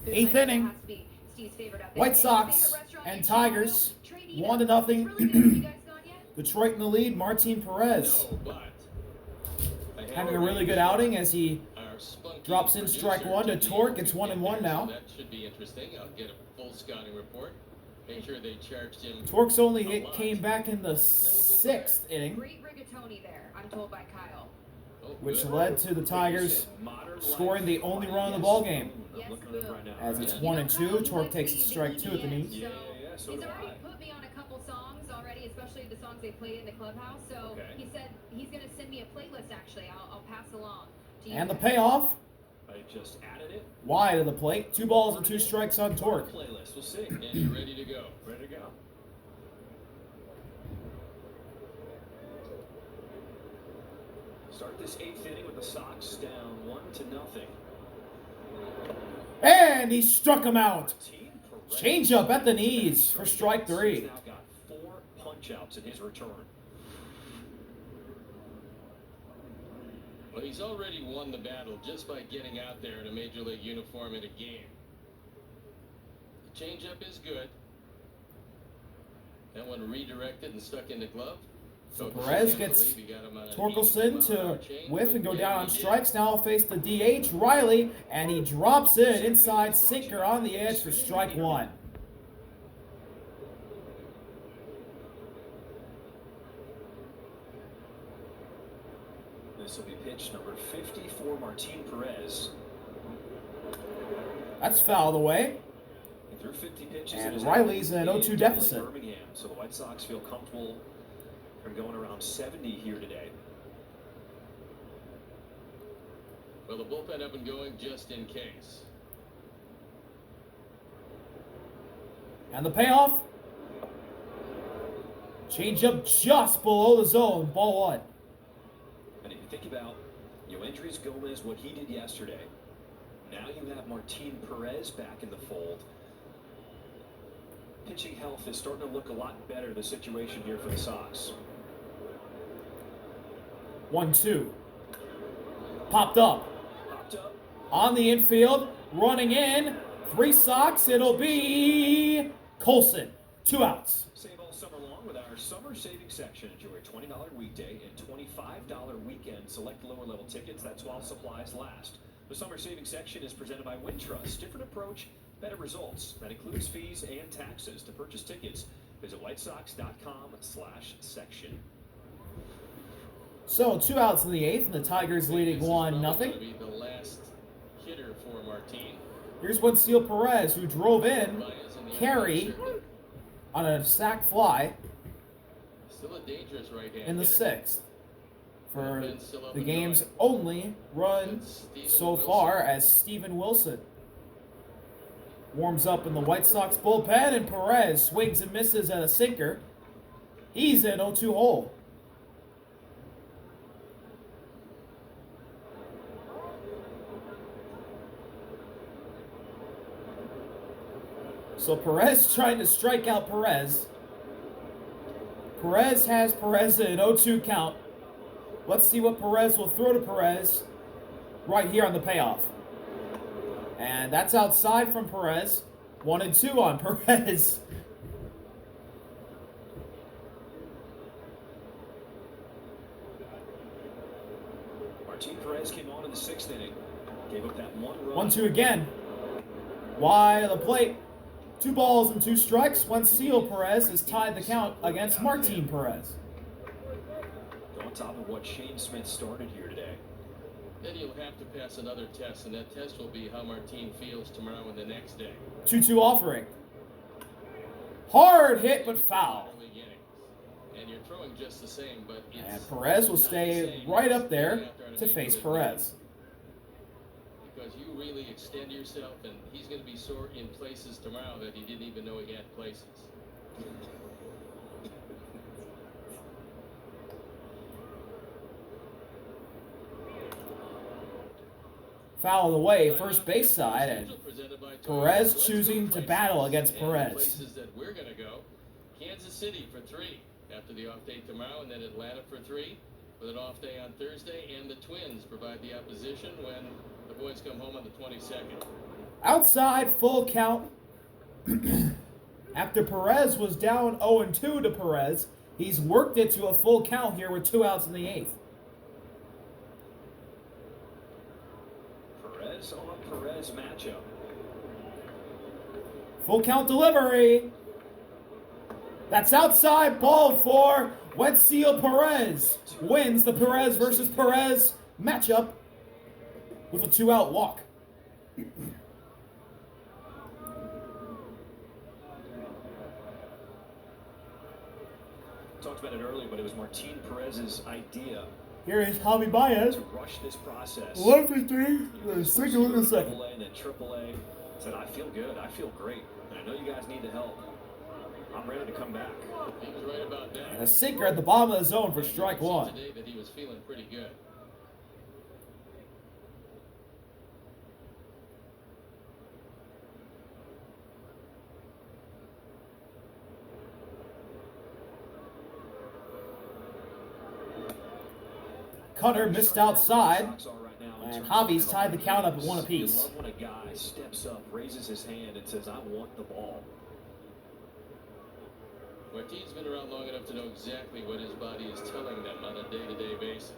Eighth inning. White Sox and Tigers, 1-0. Detroit in the lead. Martin Perez having a really good outing as he drops in strike one to Torque. It's 1-1 now. That should be interesting. I'll get a full scouting report. Make sure they charged him. Torque's only hit came back in the 6th inning, which led to the Tigers scoring the only run of the ballgame. As it's 1-2, Torque takes strike 2 at the knees. He's already put me on a couple songs already, especially the songs they play in the clubhouse. So he said he's going to send me a playlist, actually. I'll pass along to you. And the payoff, I just added it. wide of the plate. 2 balls and 2 strikes on Torque. Playlist. We'll see. And you're ready to go. Ready to go. Start this 8th inning with the Sox down 1-0. And he struck him out. Change-up at the knees for strike 3. He's now got 4 punch-outs in his return. Well, he's already won the battle just by getting out there in a Major League uniform in a game. The changeup is good. That one redirected and stuck in the glove. So Perez gets Torkelson to whiff and go down on strikes. Now he'll face the DH, Riley, and he drops in inside sinker on the edge for strike 1. This will be pitch number 50 for Martin Perez. That's fouled away. He threw 50 pitches. And Riley's in an 0-2 deficit. Birmingham, so the White Sox feel comfortable from going around 70 here today. Well, the bullpen up and going just in case. And the payoff. Changeup just below the zone, ball 1. And if you think about Yoendris Gomez, what he did yesterday, now you have Martin Perez back in the fold. Pitching health is starting to look a lot better, the situation here for the Sox. 1-2. Popped up. On the infield, running in. 3 Sox, it'll be Colson. 2 outs. Save all summer long with our summer savings section. Enjoy a $20 weekday and $25 weekend. Select lower level tickets. That's while supplies last. The summer savings section is presented by Wintrust. Different approach, better results. That includes fees and taxes. To purchase tickets, visit whitesox.com/section. So 2 outs in the 8th, and the Tigers leading 1-0. Be the last hitter for Martin. Here's Juancil Perez, who drove in, carry on a sac fly Still a dangerous right-hand in the hitter. 6th for the game's only run so far, as Steven Wilson warms up in the White Sox bullpen, and Perez swings and misses at a sinker. He's in 0-2 hole. So Perez trying to strike out Perez. Perez has Perez in an 0-2 count. Let's see what Perez will throw to Perez right here on the payoff. And that's outside from Perez. 1-2 on Perez. Martin Perez came on in the 6th inning. Gave up that 1 run. 1-2 again. Wide of the plate. 2 balls and 2 strikes. Juancil Perez has tied the count against Martin Perez. On top of what Shane Smith started here today. Then you'll have to pass another test, and that test will be how Martin feels tomorrow and the next day. 2-2 offering. Hard hit, but foul. And you're throwing just the same, but it's And Perez will stay right up there to face Perez. Because you really extend yourself, and he's going to be sore in places tomorrow that he didn't even know he had places. Foul of the way, first base side, and Perez choosing to battle against Perez. Places that we're going to go: Kansas City for 3 after the off day tomorrow, and then Atlanta for 3 with an off day on Thursday. And the Twins provide the opposition when The boys come home on the 22nd. Outside, full count. After Perez was down 0-2 to Perez, he's worked it to a full count here with 2 outs in the 8th. Perez on Perez matchup. Full count delivery. That's outside, ball 4. Wetzeel Perez wins the Perez versus Perez matchup with a 2-out walk. Talked about it earlier, but it was Martin Perez's idea Here is Javi Baez. to rush this process. 1-for-3. Single in the second. AA and then AAA. Said, I feel good. I feel great. And I know you guys need the help. I'm ready to come back. He was right about that. And a sinker at the bottom of the zone for strike 1. Today that he was feeling pretty good. Cutter missed outside, and Javi's tied the count up at 1 You apiece. love when a guy steps up, raises his hand, and says, I want the ball. Martin's been around long enough to know exactly what his body is telling them on a day-to-day basis.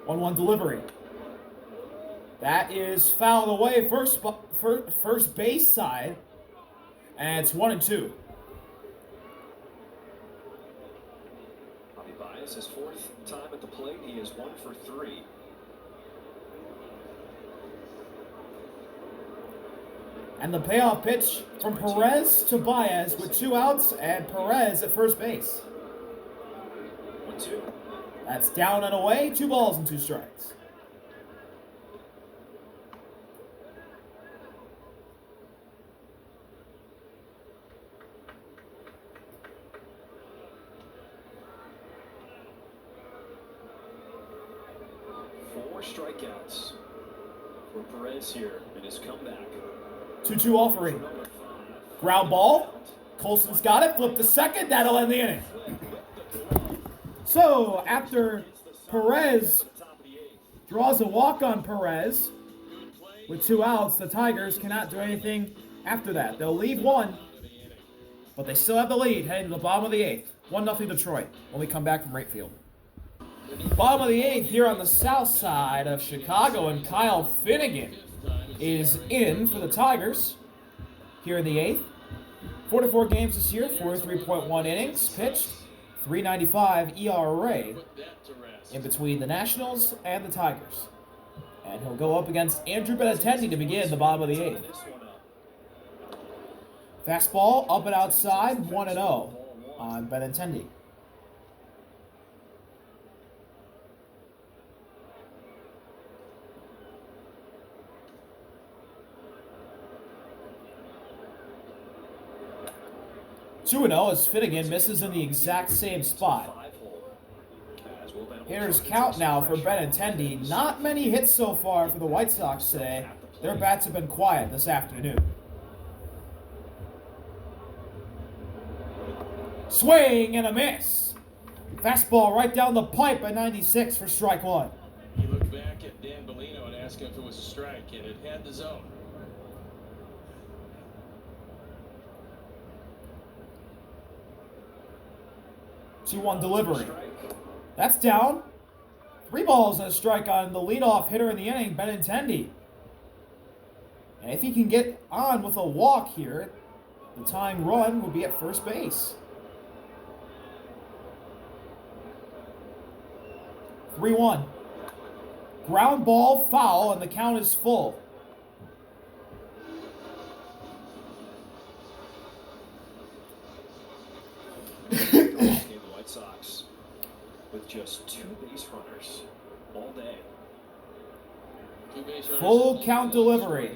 1-1 delivery. That is fouled away first base side, and it's 1-2. Javi Baez, his 4th time at the plate. He is 1 for 3. And the payoff pitch from Perez to Baez with 2 outs and Perez at first base. 1-2. That's down and away, 2 balls and 2 strikes. Four strikeouts for Perez here in his comeback. 2-2 offering. Ground ball. Colson's got it. Flip to second. That'll end the inning. So, after Perez draws a walk on Perez with 2 outs, the Tigers cannot do anything after that. They'll leave 1, but they still have the lead heading to the bottom of the 8th. 1-0 Detroit when we come back from right field. Bottom of the 8th here on the south side of Chicago, and Kyle Finnegan is in for the Tigers here in the 8th. 44 games this year, 43.1 innings pitched, 3.95 ERA in between the Nationals and the Tigers. And he'll go up against Andrew Benintendi to begin the bottom of the 8th. Fastball up and outside, 1-0 on Benintendi. Two 2-0 as Finnegan misses in the exact same spot. Hitter's count now for Benintendi. Not many hits so far for the White Sox today. Their bats have been quiet this afternoon. Swing and a miss. Fastball right down the pipe at 96 for strike 1. He looked back at Dan Bellino and asked him if it was a strike, and it had the zone. 2-1 delivery. That's down. 3 balls and a strike on the leadoff hitter in the inning, Benintendi. And if he can get on with a walk here, the tying run will be at first base. 3-1. Ground ball foul, and the count is full. White Sox with just 2 base runners all day. Full count delivery.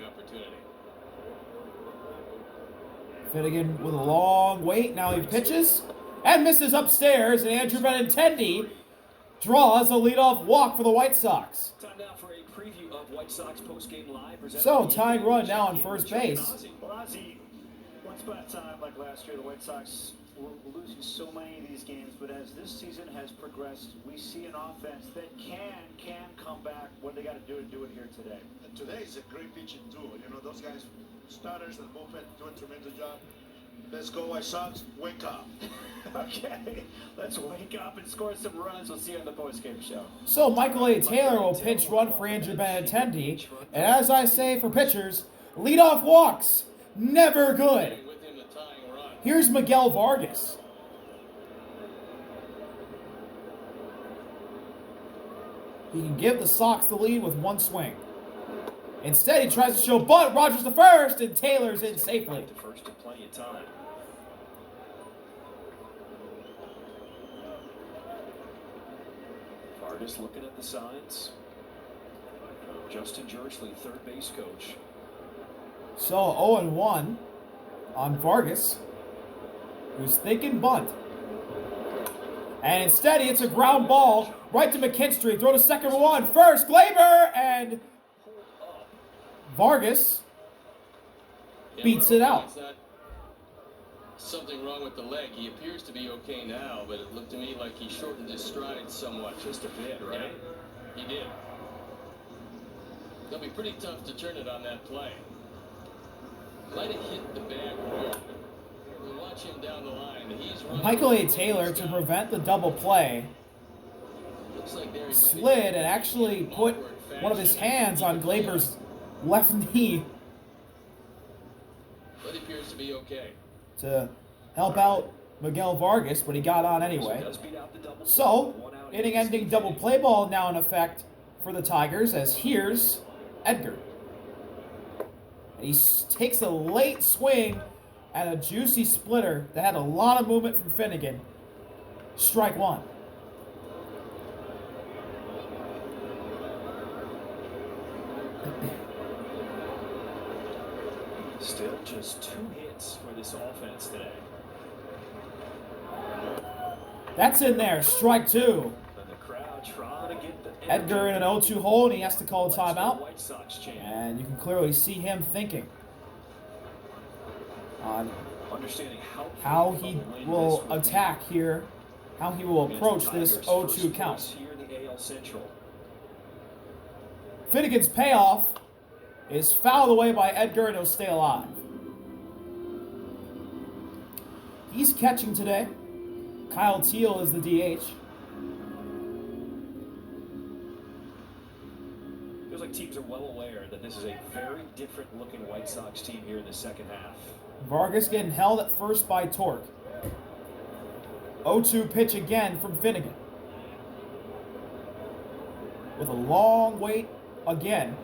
Finnegan with a long wait. Now he pitches and misses upstairs, and Andrew Benintendi draws a leadoff walk for the White Sox. Time now for a preview of White Sox post-game live. So, tying run now on first base. Well, Ozzie, once upon a time, like last year, the White Sox we're losing so many of these games, but as this season has progressed, we see an offense that can come back. What they got to do it here today. And today is a great pitching duo. You know, those guys, starters and bullpen, doing a tremendous job. Let's go, White Sox. Wake up. Okay, let's wake up and score some runs. We'll see you on the postgame show. So Michael A. Taylor will pinch run for Andrew Benintendi. And as I say for pitchers, leadoff walks. Never good. Here's Miguel Vargas. He can give the Sox the lead with one swing. Instead, he tries to show bunt. Rogers the first, and Taylor's in safely. First and plenty of time. Vargas looking at the signs. Justin Jersley, third base coach. So 0-1 on Vargas, who's thinking bunt. And instead, it's a ground ball right to McKinstry. Throw to second, one, first, Glaber, and Vargas beats it out. Something wrong with the leg. He appears to be okay now, but it looked to me like he shortened his stride somewhat. Just a bit, right? Yeah, he did. It'll be pretty tough to turn it on that play. Might have hit the bag hard. We'll watch him down the line. He's Michael A. Taylor, to prevent the double play, slid and actually put one of his hands on Glaber's left knee but he appears to be okay to help out Miguel Vargas, but he got on anyway. So, inning-ending double play ball now in effect for the Tigers, as here's Edgar. And he takes a late swing at a juicy splitter that had a lot of movement from Finnegan. Strike one. Still just 2 hits for this offense today. That's in there. Strike two. And the crowd trying to get the Edgar in an 0-2 hole, and he has to call a timeout. White Sox chant. And you can clearly see him thinking on Understanding how he will attack here, how he will approach this 0-2 count. Here in the AL Central. Finnegan's payoff is fouled away by Edgar, and he'll stay alive. He's catching today. Kyle Teal is the DH. Feels like teams are well aware that this is a very different looking White Sox team here in the second half. Vargas getting held at first by Torque. 0-2 pitch again from Finnegan. With a long wait again.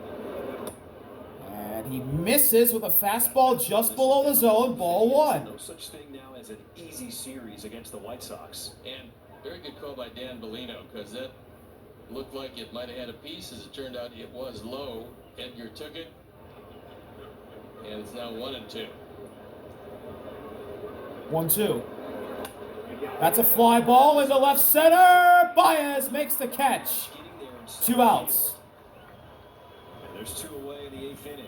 And he misses with a fastball just below the zone, ball one. No such thing now as an easy series against the White Sox. and very good call by Dan Bellino, because that looked like it might have had a piece. As it turned out, it was low. Edgar took it, and it's now 1-2. 1-2. That's a fly ball into left center. Baez makes the catch. 2 outs. And there's 2 away in the 8th inning.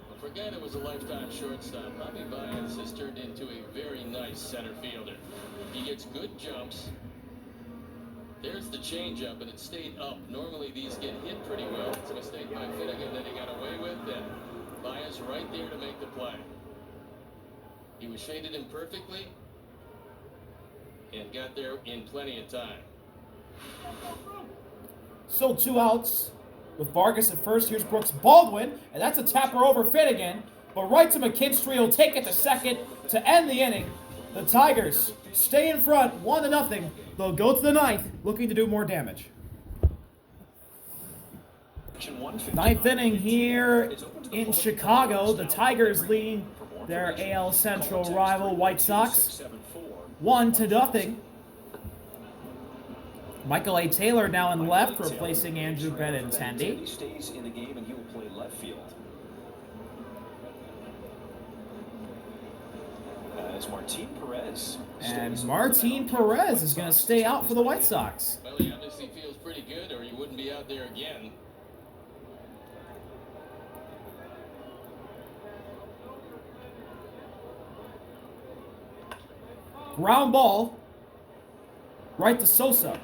Well, for a guy that was a lifetime shortstop, Bobby Baez has turned into a very nice center fielder. He gets good jumps. There's the changeup, and it stayed up. Normally these get hit pretty well. It's a mistake by Finnegan that he got away with, and Baez right there to make the play. He was shaded imperfectly and got there in plenty of time. Still 2 outs with Vargas at first. Here's Brooks Baldwin, and that's a tapper over Finnegan. But right to McKinstry. He'll take it to second to end the inning. The Tigers stay in front, 1-0. They'll go to the 9th, looking to do more damage. 9th inning here in Chicago. The Tigers lead their AL Central rival White Sox 1-0. Michael A. Taylor now in left, replacing Andrew Benintendi. He stays in the game and he will play left field. As Martin Perez. And Martin Perez is going to stay out for the White Sox. Well, he obviously feels pretty good, or he wouldn't be out there again. Ground ball. Right to Sosa.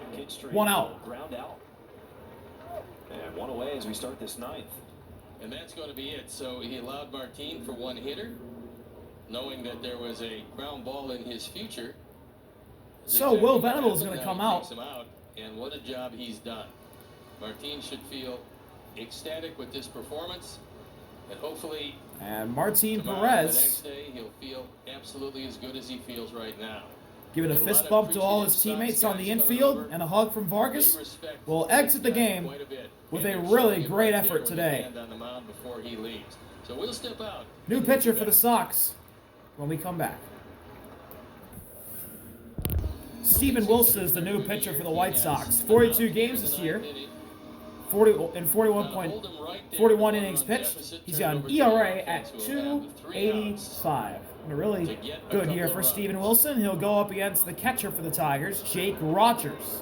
One out. Ground out. And one away as we start this ninth. And that's going to be it. So he allowed Martin for one hitter, knowing that there was a ground ball in his future. So Will Venable is going to come out. And what a job he's done. Martin should feel ecstatic with this performance, and hopefully, and Martin the Perez, next day he'll feel absolutely as good as he feels right now. Giving a fist bump to all his teammates on the infield and a hug from Vargas, will exit the game with a really great effort today. So we'll step out. New pitcher for the Sox when we come back. Steven Wilson is the new pitcher for the White Sox. 42 games this year. 41 innings pitched. He's got an ERA at 2.85. A really good year for Steven Wilson. He'll go up against the catcher for the Tigers, Jake Rogers.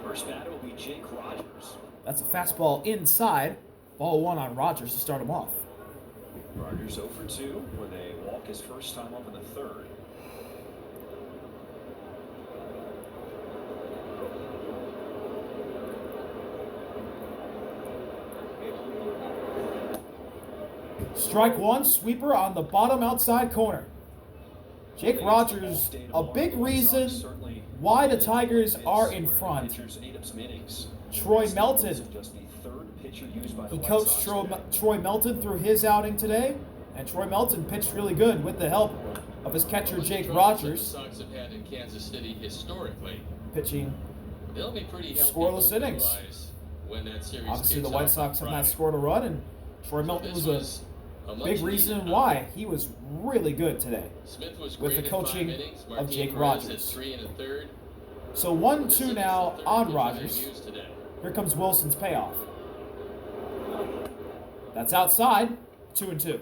First batter will be Jake Rogers. That's a fastball inside. Ball one on Rogers to start him off. Rogers 0 for 2 with a walk his first time up in the third. Strike one, sweeper on the bottom outside corner. Jake Rogers, a big reason why the Tigers are in front. Troy Melton. He coached Troy Melton through his outing today, and Troy Melton pitched really good with the help of his catcher Jake Rogers. Sox have had in Kansas City historically. Pitching They'll be pretty scoreless innings. When that series Obviously, the White Sox have not scored a run, and Troy Melton was a big reason why he was really good today with the coaching of Jake Rogers. So 1-2 now on Rogers. Here comes Wilson's payoff. That's outside. 2-2.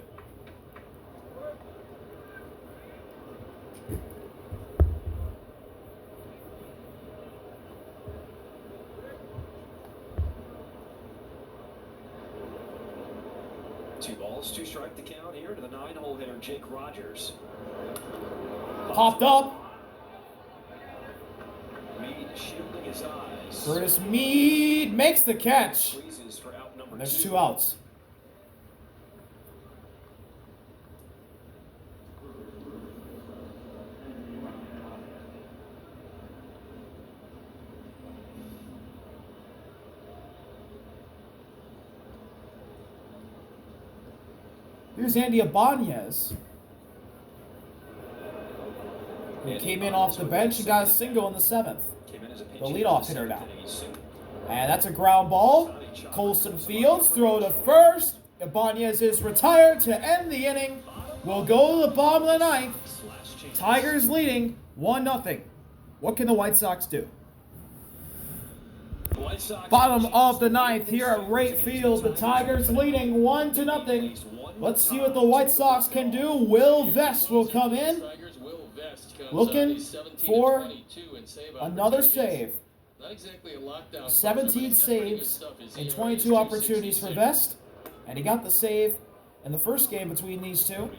Two balls, two strike to count here to the 9-hole hitter, Jake Rogers. Popped up. Mead shielding his eyes. Curtis Mead makes the catch. For out number And there's 2. 2 outs. Here's Andy Ibanez. He came in off the bench and got a single in the 7th. The leadoff hitter now. And that's a ground ball. Colson Fields throw to first. Ibanez is retired to end the inning. We'll go to the bottom of the ninth. Tigers leading 1-0. What can the White Sox do? Bottom of the ninth here at Wright Field. The Tigers leading 1-0. Let's see what the White Sox can do. Will Vest will come in, looking for another save. 17 saves and 22 opportunities for Vest, and he got the save in the first game between these two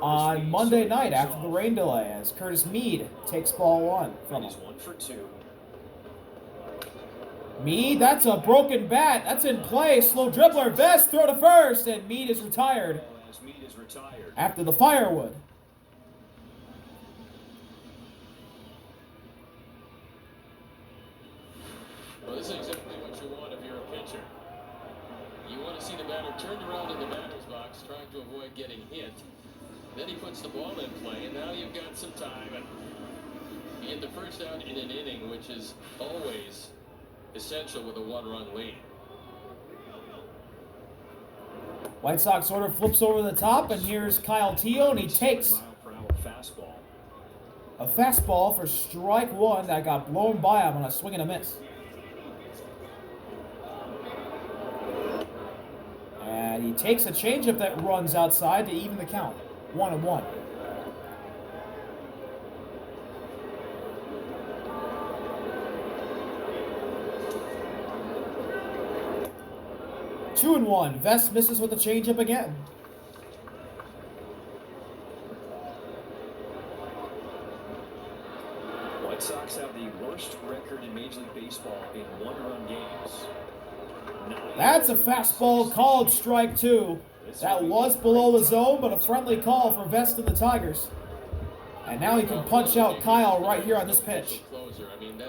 on Monday night after the rain delay, as Curtis Mead takes ball one from him. Mead, that's a broken bat. That's in play. Slow dribbler. Vest, throw to first. And Mead is retired after the firewood. Well, this is exactly what you want if you're a pitcher. You want to see the batter turned around in the batter's box, trying to avoid getting hit. Then he puts the ball in play, and now you've got some time. And you get the first out in an inning, which is always essential with a 1-run lead. White Sox order flips over the top, and here's Kyle Teo, and he takes a fastball for strike one that got blown by him on a swing and a miss. And he takes a changeup that runs outside to even the count. 1-1. 2-1. Vest misses with the changeup again. in one-run games. That's a fastball called strike 2. That was below the zone, but a friendly call for Vest and the Tigers. And now he can punch out Kyle right here on this pitch. Closer. I mean,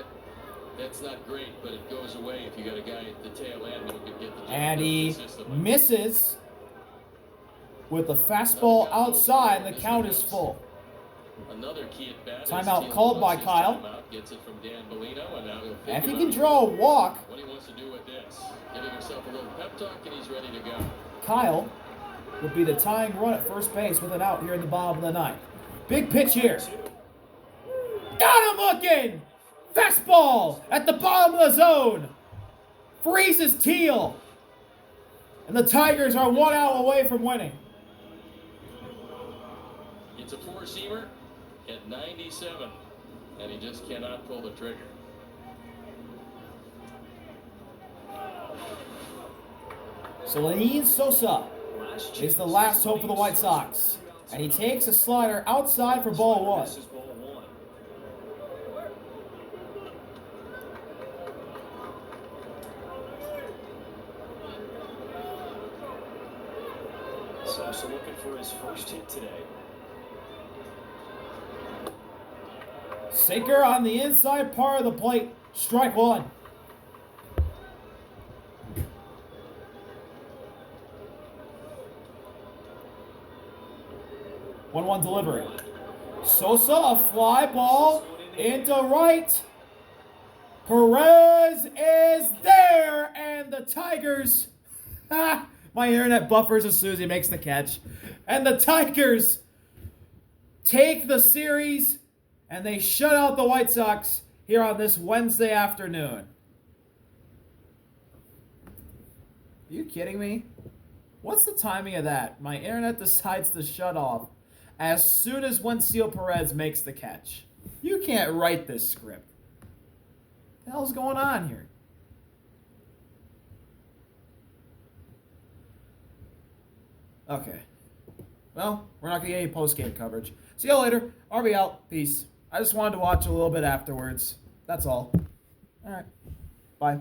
that's not great, but it goes away if you got a guy at the tail end who can get the job And he consistently. misses with the fastball outside, and the count is full. Another key at bat. Timeout called by Kyle. Gets it from Dan Bellino, and now he'll pick And if he him can up. draw a walk, What he wants to do with this, giving himself a little pep talk, and he's ready to go. Kyle would be the tying run at first base with an out here in the bottom of the ninth. Big pitch here. Got him looking! Fastball at the bottom of the zone. Freezes Teal. And the Tigers are 1 out away from winning. It's a four-seamer at 97, and he just cannot pull the trigger. Celine Sosa is the last hope for the White Sox. And he takes a slider outside for ball 1. This is ball 1. Sosa looking for his first hit today. Sinker on the inside part of the plate. Strike 1. One delivery. Sosa, a fly ball into right. Perez is there, and the Tigers. My internet buffers as soon as he makes the catch. And the Tigers take the series, and they shut out the White Sox here on this Wednesday afternoon. Are you kidding me? What's the timing of that? My internet decides to shut off as soon as Wencio Perez makes the catch. You can't write this script. What the hell's going on here? Okay. Well, we're not going to get any post-game coverage. See you later. RB out. Peace. I just wanted to watch a little bit afterwards. That's all. All right. Bye.